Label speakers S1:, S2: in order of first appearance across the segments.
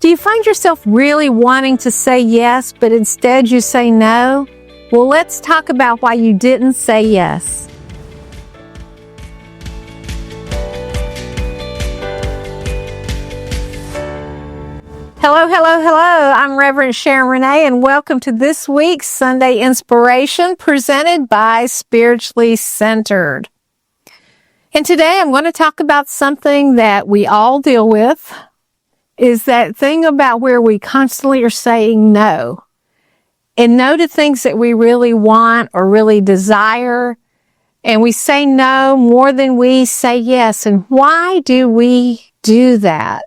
S1: Do you find yourself really wanting to say yes, but instead you say no? Well, let's talk about why you didn't say yes. Hello, hello, hello. I'm Reverend Sharon Renae, and welcome to this week's Sunday Inspiration presented by Spiritually Centered. And today I'm going to talk about something that we all deal with, is that thing about where we constantly are saying no. And no to things that we really want or really desire. And we say no more than we say yes. And why do we do that?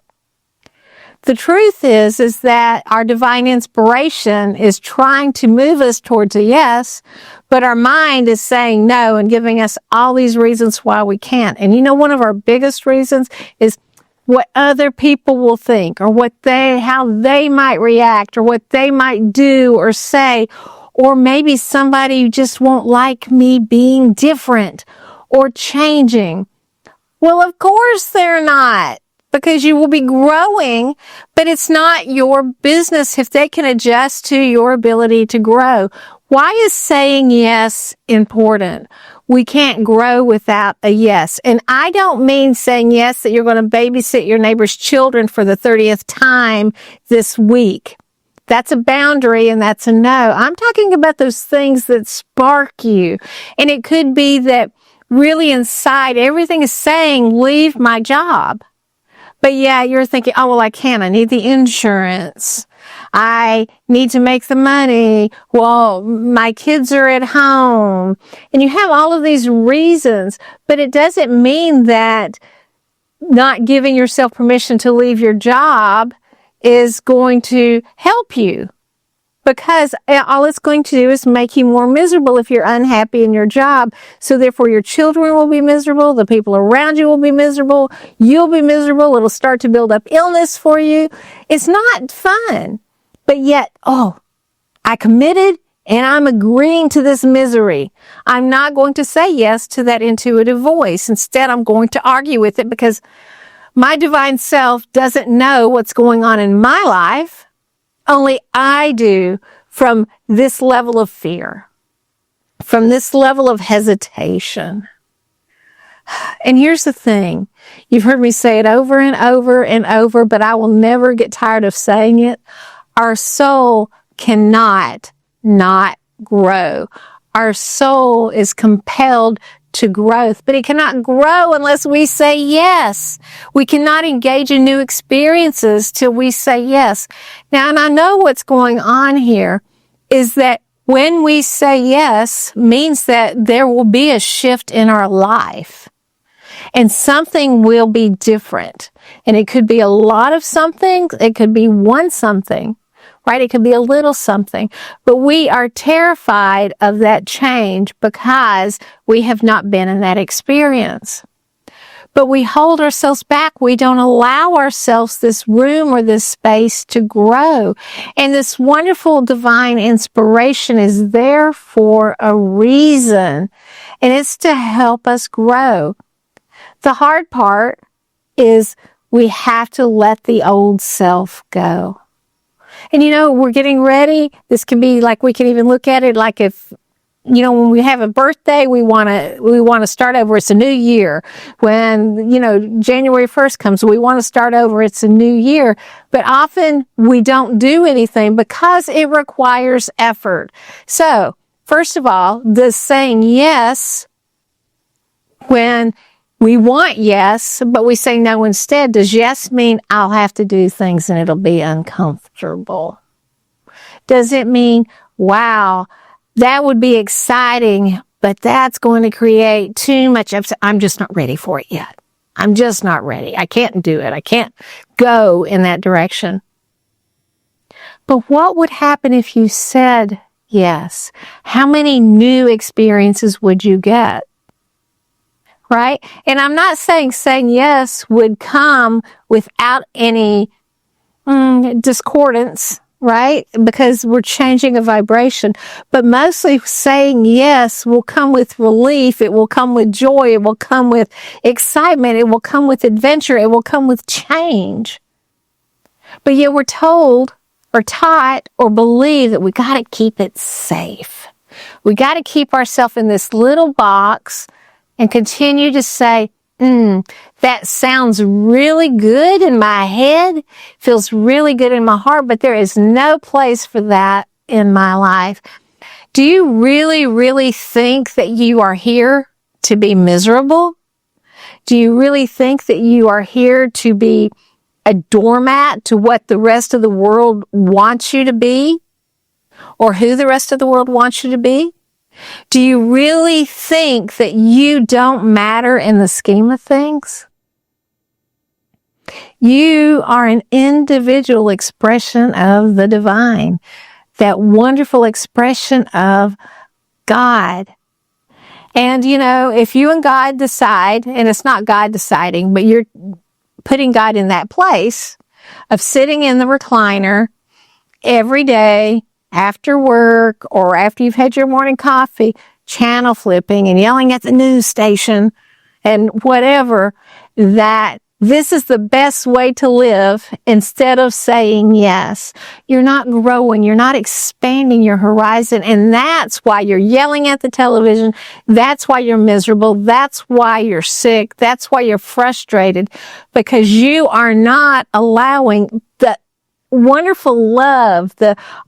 S1: The truth is that our divine inspiration is trying to move us towards a yes, but our mind is saying no and giving us all these reasons why we can't. And you know, one of our biggest reasons is what other people will think, or how they might react, or what they might do or say, or maybe somebody just won't like me being different or changing. Well, of course they're not, because you will be growing, but it's not your business if they can adjust to your ability to grow. Why is saying yes important? We can't grow without a yes. And I don't mean saying yes that you're going to babysit your neighbor's children for the 30th time this week. That's a boundary and that's a no. I'm talking about those things that spark you. And it could be that really inside everything is saying, leave my job. But yeah, you're thinking, oh, well, I can't. I need the insurance. I need to make the money. Well, my kids are at home. And you have all of these reasons, but it doesn't mean that not giving yourself permission to leave your job is going to help you. Because all it's going to do is make you more miserable if you're unhappy in your job. So therefore your children will be miserable. The people around you will be miserable. You'll be miserable. It'll start to build up illness for you. It's not fun. But yet, I committed and I'm agreeing to this misery. I'm not going to say yes to that intuitive voice. Instead, I'm going to argue with it because my divine self doesn't know what's going on in my life. Only I do, from this level of fear, from this level of hesitation. And here's the thing. You've heard me say it over and over and over, but I will never get tired of saying it. Our soul cannot not grow. Our soul is compelled to growth, but it cannot grow unless we say yes. We cannot engage in new experiences till we say yes. Now, and I know what's going on here is that when we say yes means that there will be a shift in our life and something will be different. And it could be a lot of something. It could be one something. Right? It could be a little something, but we are terrified of that change because we have not been in that experience. But we hold ourselves back. We don't allow ourselves this room or this space to grow. And this wonderful divine inspiration is there for a reason, and it's to help us grow. The hard part is we have to let the old self go. And you know, we're getting ready. This can be like, we can even look at it like if, you know, when we have a birthday, we want to start over. It's a new year. When, you know, January 1st comes, we want to start over. It's a new year. But often we don't do anything because it requires effort. So, first of all, the saying yes when we want yes, but we say no instead. Does yes mean I'll have to do things and it'll be uncomfortable? Does it mean, wow, that would be exciting, but that's going to create too much upset. I'm just not ready for it yet. I'm just not ready. I can't do it. I can't go in that direction. But what would happen if you said yes? How many new experiences would you get? Right? And I'm not saying yes would come without any discordance, right? Because we're changing a vibration. But mostly saying yes will come with relief. It will come with joy. It will come with excitement. It will come with adventure. It will come with change. But yet we're told or taught or believe that we got to keep it safe. We got to keep ourselves in this little box and continue to say, that sounds really good in my head, feels really good in my heart, but there is no place for that in my life. Do you really, really think that you are here to be miserable? Do you really think that you are here to be a doormat to what the rest of the world wants you to be? Or who the rest of the world wants you to be? Do you really think that you don't matter in the scheme of things? You are an individual expression of the divine, that wonderful expression of God. And, if you and God decide, and it's not God deciding, but you're putting God in that place of sitting in the recliner every day after work or after you've had your morning coffee, channel flipping and yelling at the news station and whatever, that this is the best way to live instead of saying yes. You're not growing. You're not expanding your horizon. And that's why you're yelling at the television. That's why you're miserable. That's why you're sick. That's why you're frustrated, because you are not allowing the wonderful love,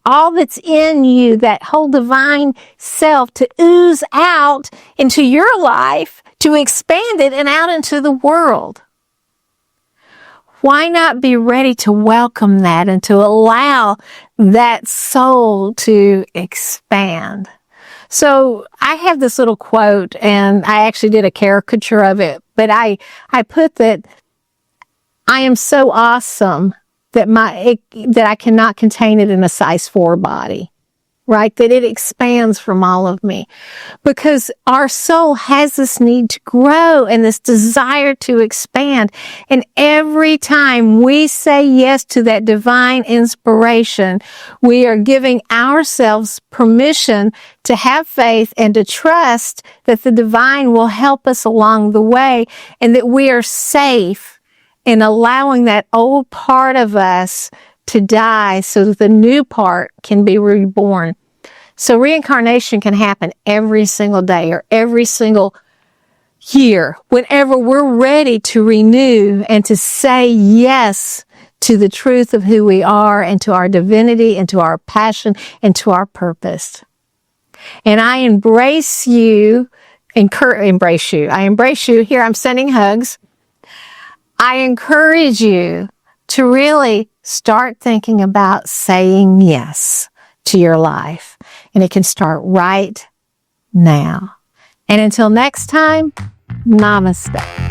S1: all that's in you, that whole divine self to ooze out into your life, to expand it and out into the world. Why not be ready to welcome that and to allow that soul to expand? So I have this little quote, and I actually did a caricature of it, but I put that I am so awesome that I cannot contain it in a size 4 body, right? That it expands from all of me, because our soul has this need to grow and this desire to expand. And every time we say yes to that divine inspiration, we are giving ourselves permission to have faith and to trust that the divine will help us along the way, and that we are safe in allowing that old part of us to die so that the new part can be reborn. So reincarnation can happen every single day or every single year, whenever we're ready to renew and to say yes to the truth of who we are and to our divinity and to our passion and to our purpose. And I embrace you. I embrace you. Here, I'm sending hugs. I encourage you to really start thinking about saying yes to your life. And it can start right now. And until next time, namaste.